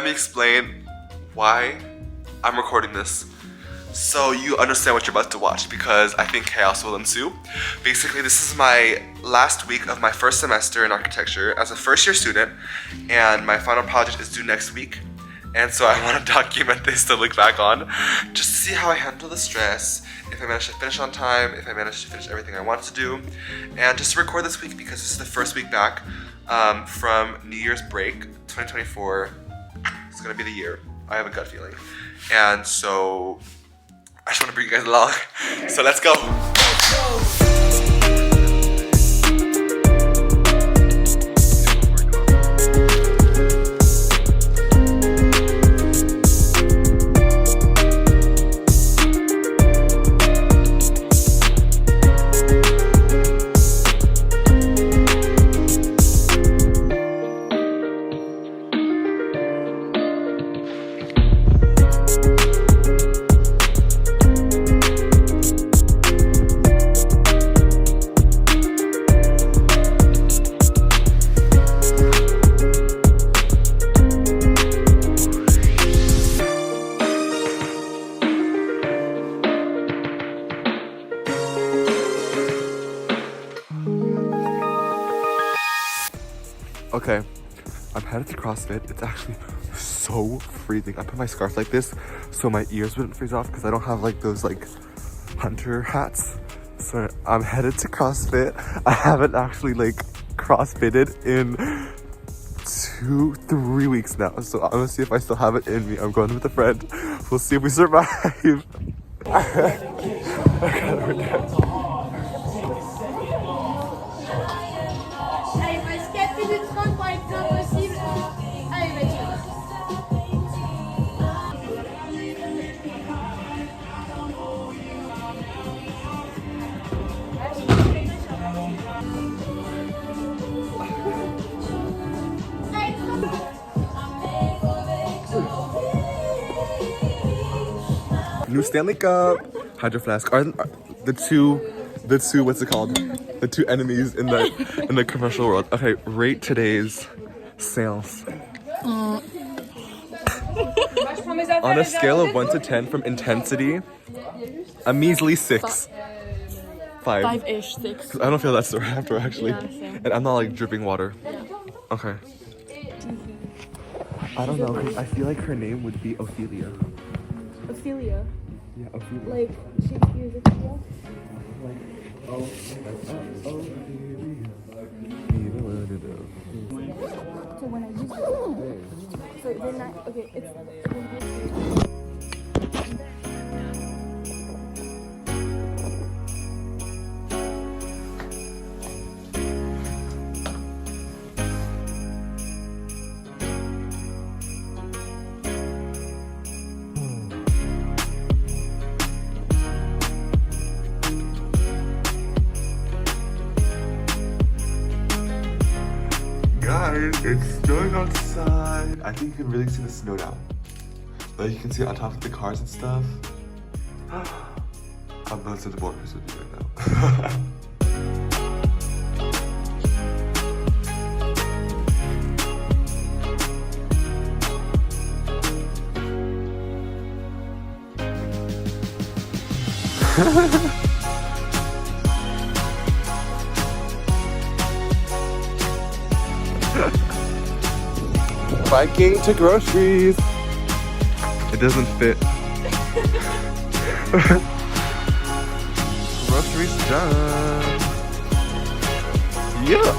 me explain why I'm recording this so you understand what you're about to watch, because I think chaos will ensue. Basically, this is my last week of my first semester in architecture as a first year student, and my final project is due next week. And so I want to document this to look back on, just to see how I handle the stress, if I managed to finish on time, if I managed to finish everything I wanted to do, and just to record this week because this is the first week back from New Year's break. 2024 is gonna be the year. I have a gut feeling. And so I just want to bring you guys along. So let's go. Okay, I'm headed to CrossFit. It's actually so freezing. I put my scarf like this so my ears wouldn't freeze off because I don't have like those like hunter hats. So I'm headed to CrossFit. I haven't actually like CrossFitted in 2-3 weeks now. So I'm gonna see if I still have it in me. I'm going with a friend. We'll see if we survive. New Stanley Cup, Hydro Flask are the two what's it called? The two enemies in the commercial world. Okay, rate today's sales. On a scale of 1 to 10 from intensity, a measly 6. 5. 5-ish, 6. I don't feel that sore after actually. Yeah, same. And I'm not like dripping water. Yeah. Okay. I don't know, I feel like her name would be Ophelia. Ophelia. Yeah, Ophelia. Like Shakespeare's Ophelia? So when I use it, so then I, okay, it's... Guys, it's snowing outside. I think you can really see the snow now. Like you can see it on top of the cars and stuff. I'm not such a bored person right now. Biking to groceries. It doesn't fit. Groceries done. Yeah.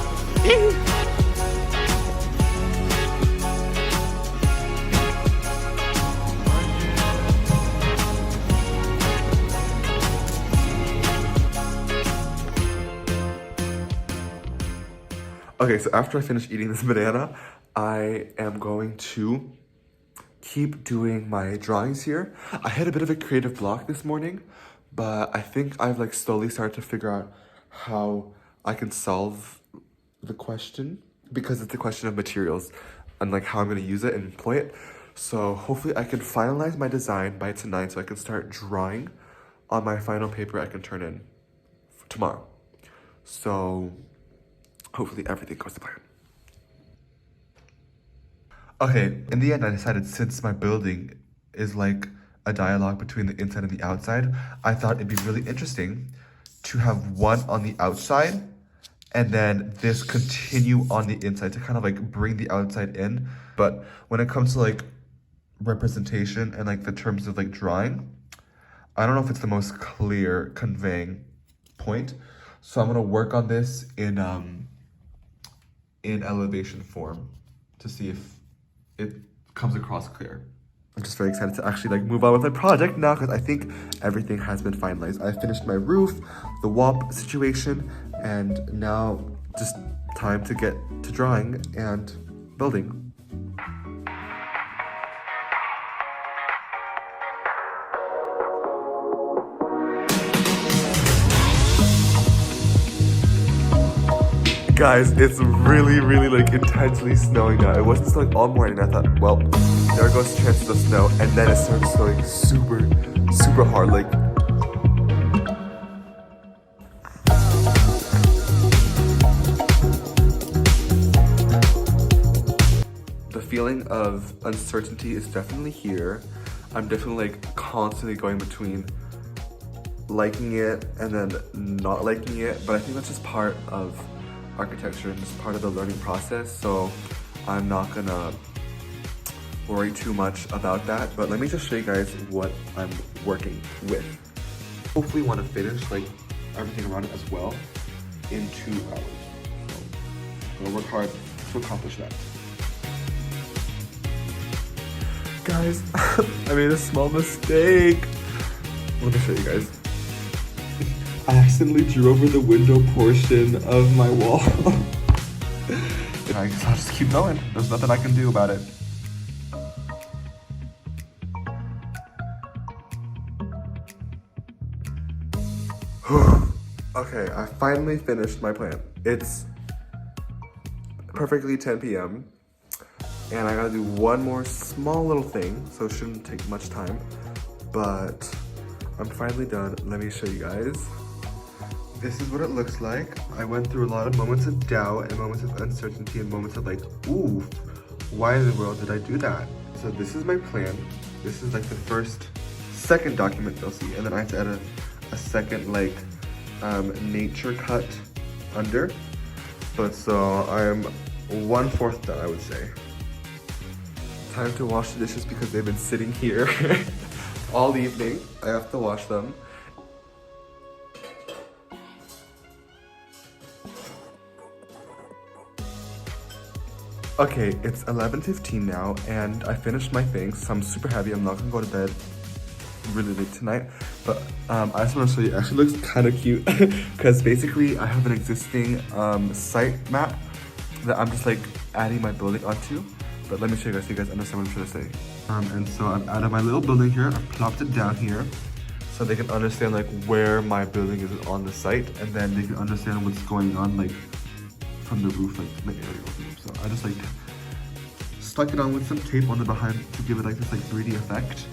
Okay, so after I finish eating this banana, I am going to keep doing my drawings here. I had a bit of a creative block this morning, but I think I've like slowly started to figure out how I can solve the question, because it's a question of materials and like how I'm gonna use it and employ it. So hopefully I can finalize my design by tonight so I can start drawing on my final paper I can turn in tomorrow. So hopefully everything goes to plan. Okay, in the end, I decided since my building is like a dialogue between the inside and the outside, I thought it'd be really interesting to have one on the outside and then this continue on the inside to kind of like bring the outside in. But when it comes to like representation and like the terms of like drawing, I don't know if it's the most clear conveying point. So I'm gonna work on this in elevation form to see if it comes across clear. I'm just very excited to actually like move on with my project now because I think everything has been finalized. I finished my roof, the WAP situation, and now just time to get to drawing and building. Guys, it's really, really like intensely snowing now. It wasn't snowing all morning. I thought, well, there goes the chances of snow. And then it started snowing super, super hard. Like, the feeling of uncertainty is definitely here. I'm definitely like constantly going between liking it and then not liking it. But I think that's just part of architecture and just part of the learning process, so I'm not gonna worry too much about that. But let me just show you guys what I'm working with. Hopefully want to finish like everything around it as well in 2 hours. So I'm gonna work hard to accomplish that. Guys, I made a small mistake. Let me show you guys. I accidentally drew over the window portion of my wall. I guess I'll just keep going. There's nothing I can do about it. Okay, I finally finished my plan. It's perfectly 10 p.m. and I gotta do one more small little thing, so it shouldn't take much time. But I'm finally done. Let me show you guys. This is what it looks like. I went through a lot of moments of doubt and moments of uncertainty and moments of like, ooh, why in the world did I do that? So this is my plan. This is like the second document they'll see. And then I have to add a second like nature cut under. But so I'm 1/4 done, I would say. Time to wash the dishes because they've been sitting here all evening. I have to wash them. Okay, it's 11:15 now, and I finished my things, so I'm super happy. I'm not gonna go to bed really late tonight, but I just want to show you. It actually looks kind of cute because basically I have an existing site map that I'm just like adding my building onto. But let me show you guys so you guys understand what I'm trying to say. And so I've added my little building here. I've plopped it down here so they can understand like where my building is on the site, and then they can understand what's going on like from the roof, like the aerial view. So I just like stuck it on with some tape on the behind to give it like this like 3D effect.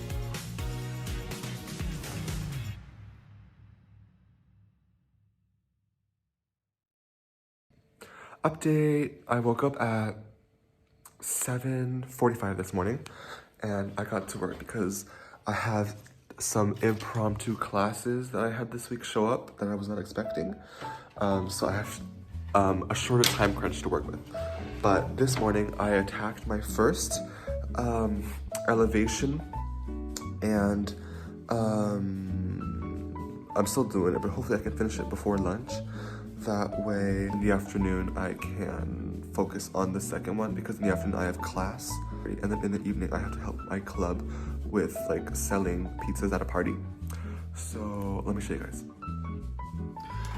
Update, I woke up at 7:45 this morning and I got to work because I have some impromptu classes that I had this week show up that I was not expecting. So I have a shorter time crunch to work with. But this morning I attacked my first elevation, and I'm still doing it, but hopefully I can finish it before lunch. That way in the afternoon I can focus on the second one, because in the afternoon I have class, and then in the evening I have to help my club with like selling pizzas at a party. So let me show you guys.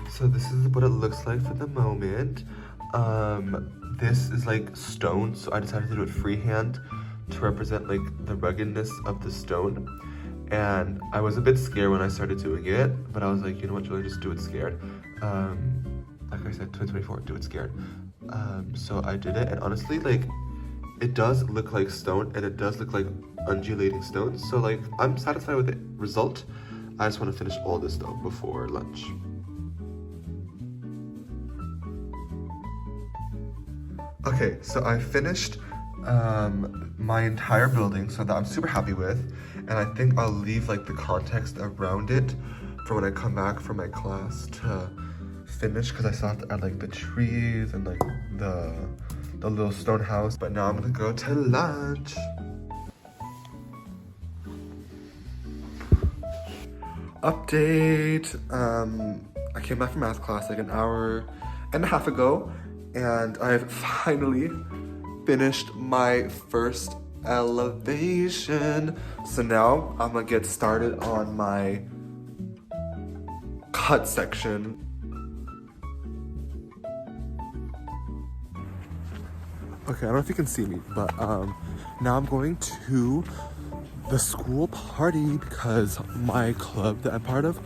So this is what it looks like for the moment. This is like stone, so I decided to do it freehand to represent like the ruggedness of the stone. And I was a bit scared when I started doing it, but I was like, you know what, Julien, just do it scared. Like I said, 2024, do it scared. So I did it, and honestly, like, it does look like stone, and it does look like undulating stone. So like, I'm satisfied with the result. I just want to finish all this though before lunch. Okay, so I finished my entire building, so that I'm super happy with. And I think I'll leave like the context around it for when I come back from my class to finish, because I still have to add like the trees and like the little stone house. But now I'm gonna go to lunch. Update. I came back from math class like an hour and a half ago, and I've finally finished my first elevation. So now I'm gonna get started on my cut section. Okay, I don't know if you can see me, but now I'm going to the school party because my club that I'm part of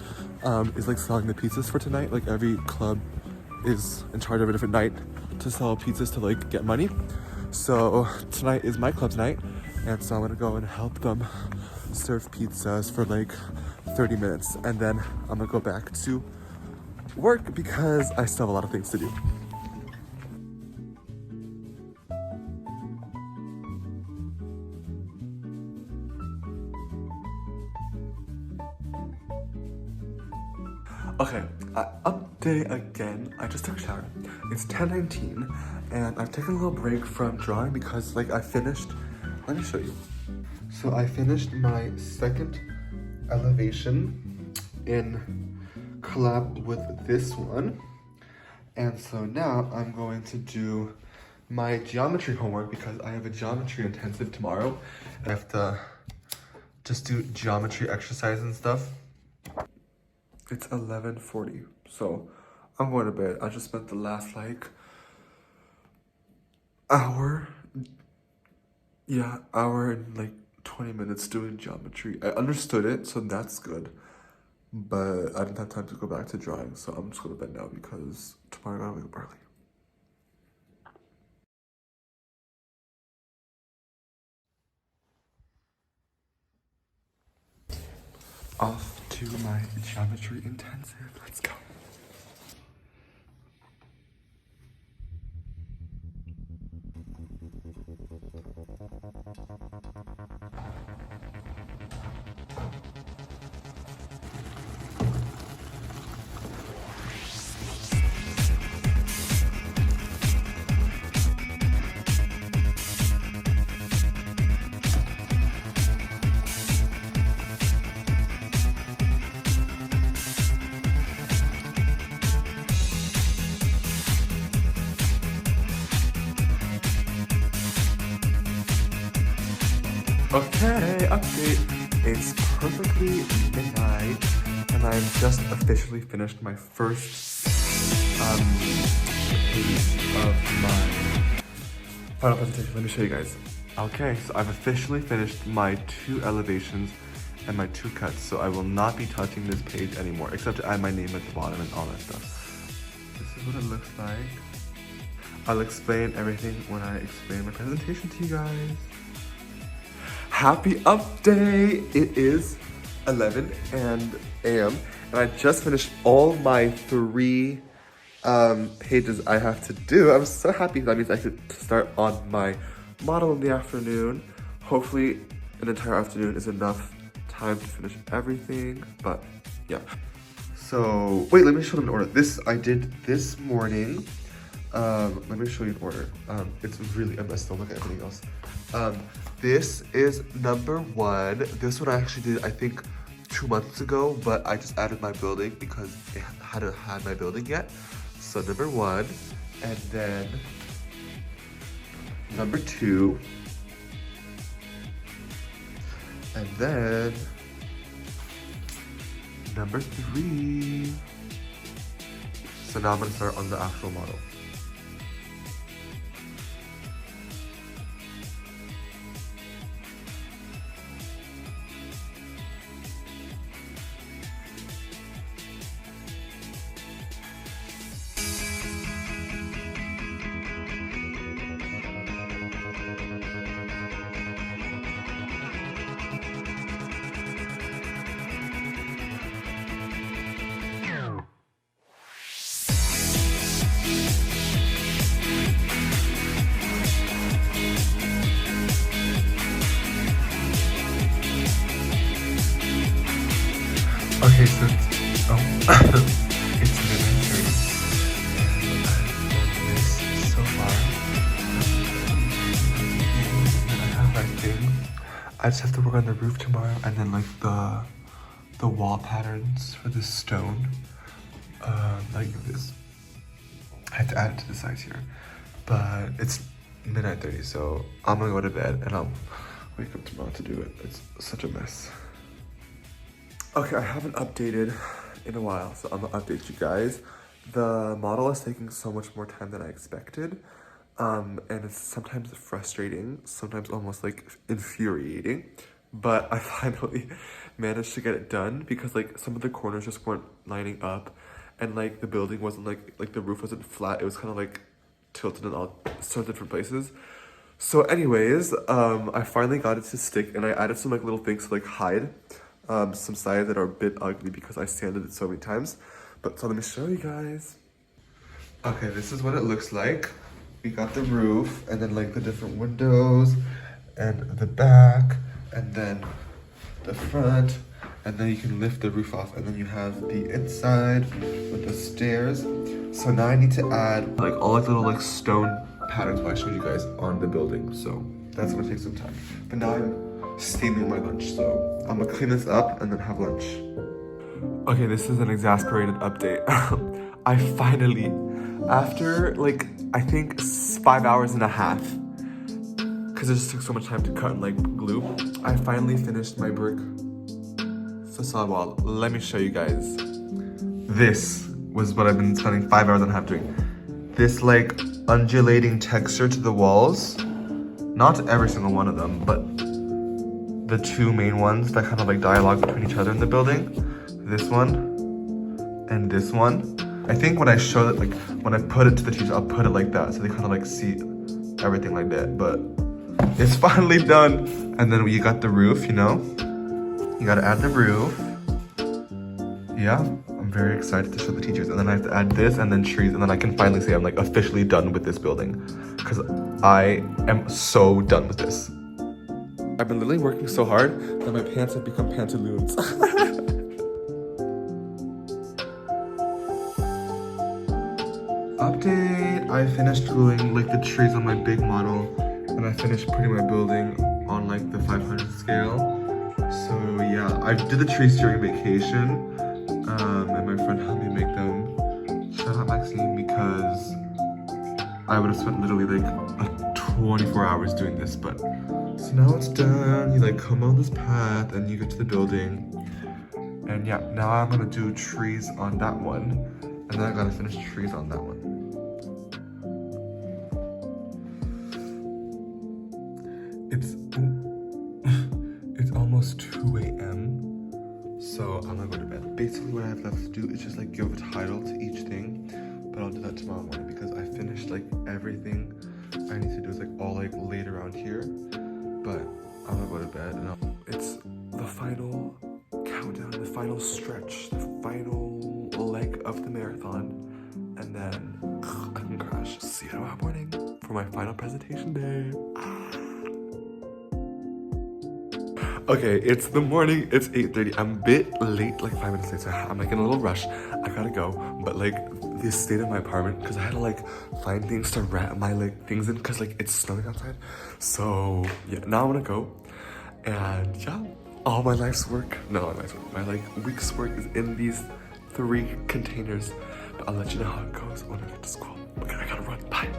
is like selling the pizzas for tonight. Like every club is in charge of a different night to sell pizzas to like get money. So tonight is my club's night, and so I'm gonna go and help them serve pizzas for like 30 minutes, and then I'm gonna go back to work because I still have a lot of things to do. Okay, update again. I just took a shower. It's 10:19, and I've taken a little break from drawing because like I finished, let me show you. So I finished my second elevation in collab with this one. And so now I'm going to do my geometry homework because I have a geometry intensive tomorrow. I have to just do geometry exercise and stuff. It's 11:40, so I'm going to bed. I just spent the last like hour and like 20 minutes doing geometry. I understood it, so that's good, but I didn't have time to go back to drawing, so I'm just going to bed now because tomorrow I gotta wake up early. Off to my geometry intensive. Let's go. Okay, update. It's perfectly midnight, and I've just officially finished my first piece of my final presentation. Let me show you guys. Okay, so I've officially finished my 2 elevations and my 2 cuts, so I will not be touching this page anymore, except to add my name at the bottom and all that stuff. This is what it looks like. I'll explain everything when I explain my presentation to you guys. Happy update! It is 11 a.m. and I just finished all my 3 pages I have to do. I'm so happy. That means I could start on my model in the afternoon. Hopefully an entire afternoon is enough time to finish everything, but yeah. So wait, let me show them in order. This I did this morning. Let me show you in order. It's really a mess. Don't look at everything else. This is number 1. This one I actually did, I think, 2 months ago, but I just added my building because it hadn't had my building yet. So number 1, and then number 2, and then number 3. So now I'm gonna start on the actual model. Okay, so it's midnight and I've done this so far. And I have my thing. I just have to work on the roof tomorrow, and then like the wall patterns for the stone, like this. I have to add it to the sides here, but it's midnight 30, so I'm gonna go to bed and I'll wake up tomorrow to do it. It's such a mess. Okay, I haven't updated in a while, so I'm gonna update you guys. The model is taking so much more time than I expected, and it's sometimes frustrating, sometimes almost like infuriating, but I finally managed to get it done because like some of the corners just weren't lining up, and like the building wasn't like the roof wasn't flat, it was kind of like tilted in all sorts of different places. So anyways, I finally got it to stick, and I added some like little things to like hide some sides that are a bit ugly because I sanded it so many times. But so let me show you guys. Okay, this is what it looks like. We got the roof and then like the different windows and the back and then the front, and then you can lift the roof off, and then you have the inside with the stairs. So now I need to add like all like little like stone patterns what I showed you guys on the building. So that's gonna take some time. But now I'm steaming my lunch, so I'm gonna clean this up and then have lunch. Okay, this is an exasperated update. I finally, after like I think 5 hours and a half, because it just took so much time to cut and like glue, I finally finished my brick facade wall. Let me show you guys. This was what I've been spending 5 hours and a half doing. This like undulating texture to the walls. Not every single one of them, but the two main ones that kind of like dialogue between each other in the building. This one and this one. I think when I show it, like when I put it to the teacher, I'll put it like that so they kind of like see everything like that. But it's finally done. And then you got the roof, you know? You gotta add the roof. Yeah, I'm very excited to show the teachers. And then I have to add this and then trees, and then I can finally say I'm like officially done with this building, because I am so done with this. I've been literally working so hard that my pants have become pantaloons. Update, I finished gluing like the trees on my big model, and I finished putting my building on like the 500 scale. So yeah, I did the trees during vacation, and my friend helped me make them. Shout out Maxine, because I would have spent literally like 24 hours doing this, but so now it's done. You like come on this path and you get to the building, and yeah, now I'm gonna do trees on that one, and then I gotta finish trees on that one. It's almost 2 a.m. so I'm gonna go to bed. Basically what I have left to do is just like give a title to each thing, but I'll do that tomorrow morning because I finished like everything I need to do is like all like laid around here. But I'm gonna go to bed, and it's the final countdown, the final stretch, the final leg of the marathon, and then I can crash. See you tomorrow morning for my final presentation day. Okay, it's the morning, it's 8:30. I'm a bit late, like 5 minutes late, so I'm like in a little rush. I gotta go, but like the state of my apartment, because I had to like find things to wrap my like things in, because like it's snowing outside. So yeah, now I'm gonna go, and yeah, all my life's work, no, not my life's work, my like week's work is in these 3 containers. But I'll let you know how it goes when I get to school. Okay, I gotta run, bye.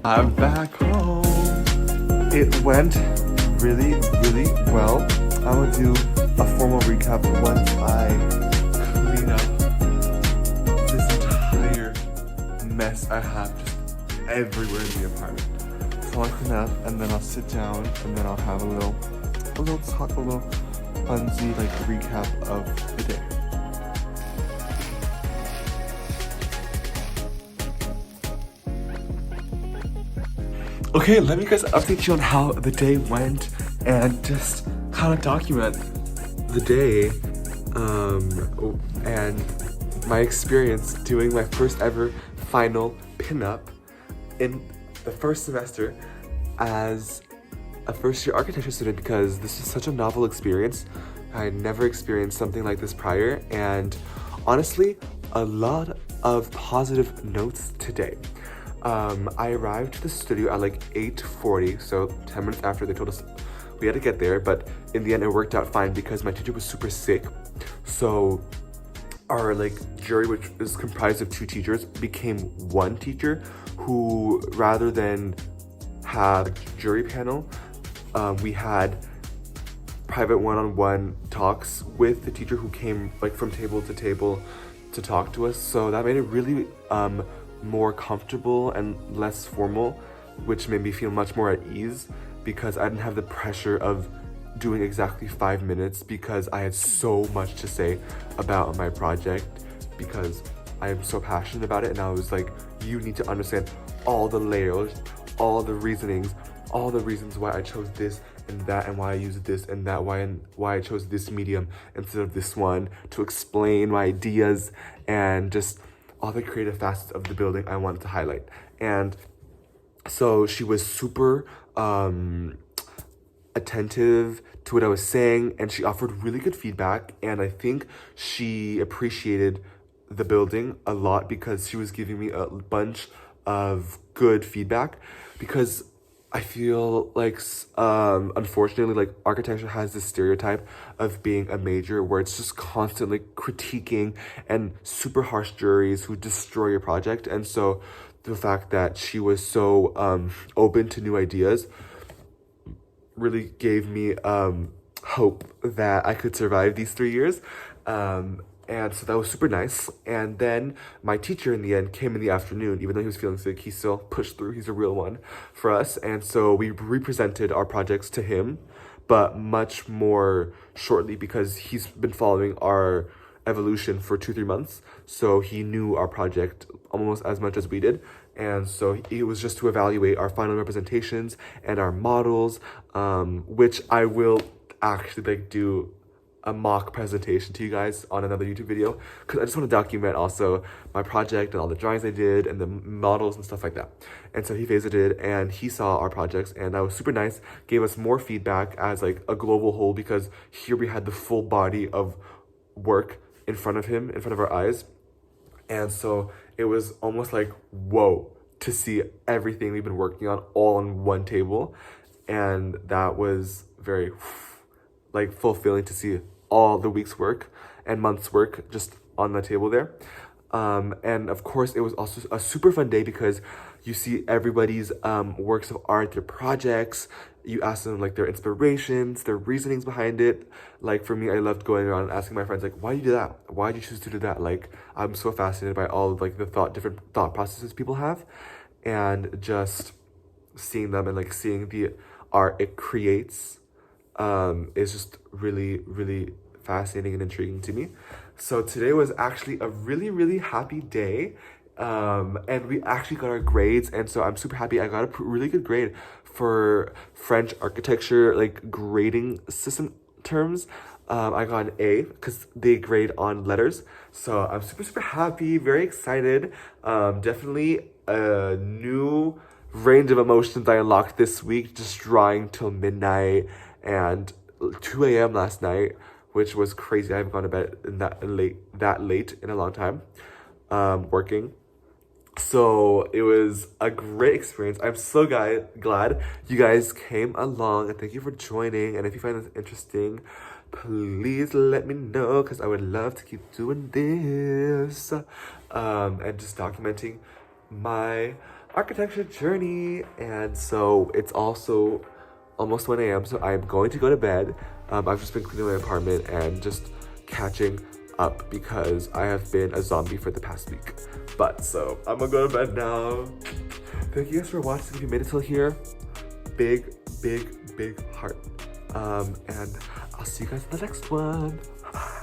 I'm back home. It went really, really well. I will do a formal recap once I clean up this entire mess I have just everywhere in the apartment. So I'll clean up, and then I'll sit down, and then I'll have a little let's talk a little funsy like recap of the day. Okay, let me guys update you on how the day went and just kind of document the day and my experience doing my first ever final pinup in the first semester as a first year architecture student, because this is such a novel experience. I never experienced something like this prior, and honestly, a lot of positive notes today. I arrived to the studio at like 8:40, so 10 minutes after they told us we had to get there, but in the end it worked out fine because my teacher was super sick. So our like jury, which is comprised of 2 teachers, became 1 teacher who, rather than have jury panel, we had private one-on-one talks with the teacher who came like from table to table to talk to us. So that made it really more comfortable and less formal, which made me feel much more at ease because I didn't have the pressure of doing exactly 5 minutes because I had so much to say about my project because I am so passionate about it. And I was like, you need to understand all the layers, all the reasonings, all the reasons why I chose this and that, and why I used this and that, why I chose this medium instead of this one, to explain my ideas and just all the creative facets of the building I wanted to highlight. And so she was super attentive to what I was saying, and she offered really good feedback, and I think she appreciated the building a lot because she was giving me a bunch of good feedback, because I feel like unfortunately like architecture has this stereotype of being a major where it's just constantly critiquing and super harsh juries who destroy your project. And so the fact that she was so open to new ideas really gave me hope that I could survive these 3 years. And so that was super nice. And then my teacher in the end came in the afternoon. Even though he was feeling sick, he still pushed through. He's a real one for us. And so we represented our projects to him, but much more shortly because he's been following our evolution for 2-3 months. So he knew our project almost as much as we did. And so it was just to evaluate our final representations and our models, which I will actually like do a mock presentation to you guys on another YouTube video, because I just want to document also my project and all the drawings I did and the models and stuff like that. And so he visited and he saw our projects, and that was super nice, gave us more feedback as like a global whole, because here we had the full body of work in front of him, in front of our eyes. And so it was almost like, whoa, to see everything we've been working on all on one table. And that was very like fulfilling to see all the week's work and month's work just on the table there. And of course it was also a super fun day because you see everybody's works of art, their projects. You ask them like their inspirations, their reasonings behind it. Like for me, I loved going around and asking my friends like, why do you do that? Why did you choose to do that? Like, I'm so fascinated by all of like the different thought processes people have, and just seeing them and like seeing the art it creates is just really, really fascinating and intriguing to me. So today was actually a really, really happy day. And we actually got our grades, and so I'm super happy. I got a really good grade for French architecture, like grading system terms. I got an A because they grade on letters. So I'm super, super happy, very excited. Definitely a new range of emotions I unlocked this week, just drawing till midnight and 2 a.m. last night, which was crazy. I haven't gone to bed that late in a long time, working. So it was a great experience. I'm so glad you guys came along, and thank you for joining. And if you find this interesting, please let me know, because I would love to keep doing this and just documenting my architecture journey. And so it's also almost 1 a.m. so I'm going to go to bed. I've just been cleaning my apartment and just catching up because I have been a zombie for the past week. But so I'm gonna go to bed now. Thank you guys for watching. If you made it till here, big, big, big heart. And I'll see you guys in the next one. Bye.